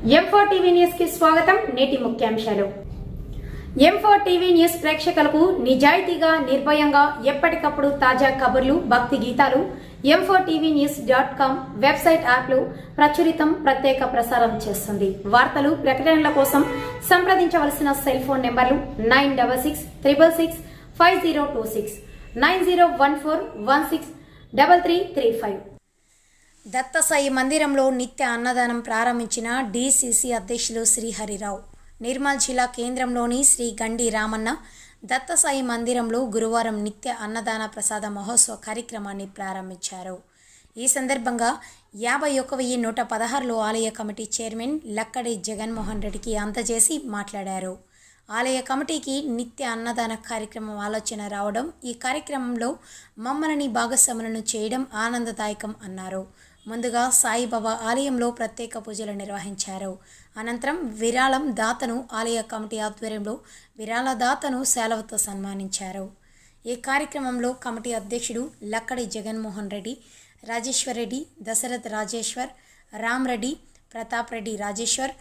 M4 TV news కి స్వాగతం. నేటి ముఖ్యాంశాలు. M4 టీవీ న్యూస్ ప్రేక్షకులకు నిజాయితీగా, నిర్భయంగా ఎప్పటికప్పుడు తాజా కబుర్లు, భక్తి గీతాలు m4tvnews.com వెబ్సైట్ యాప్లో ప్రత్యేక ప్రసారం చేస్తుంది. వార్తలు, ప్రకటనల కోసం సంప్రదించవలసిన సెల్ ఫోన్ నెంబర్లు 9666665026 9014163335. దత్తసాయి మందిరంలో నిత్య అన్నదానం ప్రారంభించిన DCC అధ్యక్షులు శ్రీహరిరావు. నిర్మల్ జిల్లా కేంద్రంలోని శ్రీ గండి రామన్న దత్తసాయి మందిరంలో గురువారం నిత్య అన్నదాన ప్రసాద మహోత్సవ కార్యక్రమాన్ని ప్రారంభించారు. ఈ సందర్భంగా 51,116 ఆలయ కమిటీ చైర్మన్ లక్కడి జగన్మోహన్ రెడ్డికి అందజేసి మాట్లాడారు. ఆలయ కమిటీకి నిత్య అన్నదాన కార్యక్రమం ఆలోచన రావడం, ఈ కార్యక్రమంలో మమ్మల్ని భాగస్వాములను చేయడం ఆనందదాయకం అన్నారు. ముందుగా సాయిబాబా ఆలయంలో ప్రత్యేక పూజలు నిర్వహించారు. అనంతరం విరాళం దాతను ఆలయ కమిటీ ఆధ్వర్యంలో విరాళదాతను సేలవతో సన్మానించారు. ఈ కార్యక్రమంలో కమిటీ అధ్యక్షుడు లక్కడి జగన్మోహన్ రెడ్డి, రాజేశ్వర్ రెడ్డి, దశరథ్ రాజేశ్వర్, రామ్ రెడ్డి, ప్రతాప్ రెడ్డి రాజేశ్వర్,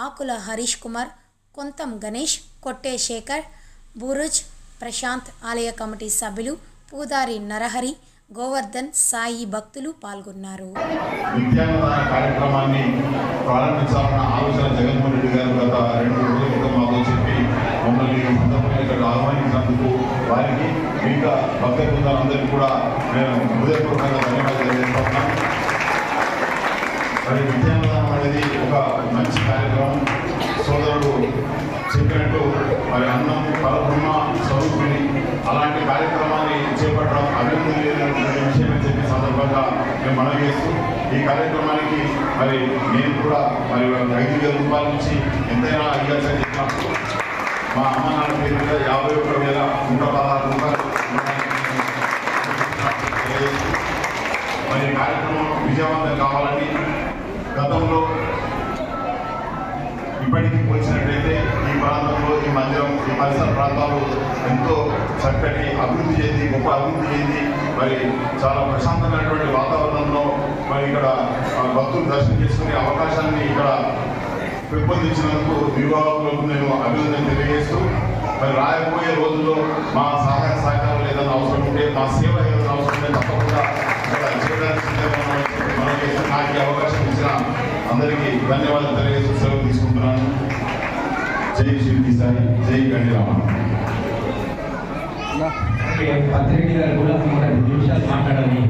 ఆకుల హరీష్ కుమార్, కొంతం గణేష్, కొట్టే శేఖర్, బూరుజ్ ప్రశాంత్, ఆలయ కమిటీ సభ్యులు పూదారి నరహరి, గోవర్ధన్, సాయి భక్తులు పాల్గొన్నారు. కార్యక్రమాన్ని ప్రారంభించాలన్న ఆలోచన జగన్మోహన్ రెడ్డి గారు గత 2 రోజుల క్రితం మాతో చెప్పి మమ్మల్ని ఇక్కడ ఆహ్వానించినందుకు వారికి మిగతా భక్త బృందాలందరికీ కూడా నేను హృదయపూర్వకంగా ధన్యవాదాలు తెలియజేస్తున్నాను. మరి విద్యాన్నదానం అనేది ఒక మంచి కార్యక్రమం. సోదరుడు చెప్పినట్టు మరి అన్నం పరబ్రహ్మ స్వరూపిణి, అలాంటి కార్యక్రమాన్ని చేపట్టడం అభివృద్ధి విషయం అని చెప్పి సందర్భంగా మేము మనవి చేస్తూ ఈ కార్యక్రమానికి మరి నేను కూడా మరి 5,000 రూపాయల నుంచి ఎంతైనా ఇవ్వాల్సి చెప్పినప్పుడు మా అమ్మ నాన్న పేరు మీద 51,116 రూపాయలు మరి కార్యక్రమం విజయవంతం కావాలని గతంలో ఇప్పటికీ పోల్చినట్లయితే ఈ ప్రాంతంలో ఈ మందిరం, ఈ పరిసర ప్రాంతాలు ఎంతో చక్కటి అభివృద్ధి చెంది, గొప్ప అభివృద్ధి చెంది మరి చాలా ప్రశాంతమైనటువంటి వాతావరణంలో మరి ఇక్కడ భక్తులు దర్శనం చేసుకునే అవకాశాన్ని ఇక్కడ పెంపొందించినందుకు నిర్వాహకులకు నేను అభినందన తెలియజేస్తూ మరి రాయబోయే రోజుల్లో మా సహాయ సహకారం ఏదైనా అవసరం ఉంటే, మా సేవ ఏదైనా అవసరం ఉంటే తప్పకుండా ఇక్కడ చేయడానికి మనం చేసిన నాకు అవకాశం ఇచ్చిన అందరికీ ధన్యవాదాలు తెలియజేస్తూ సెలవు తీసుకుంటున్నాను. జై షిరిడి సాయి, జై గండి రామన్న. పత్రిక గారు కూడా 2 నిమిషాలు మాట్లాడాలని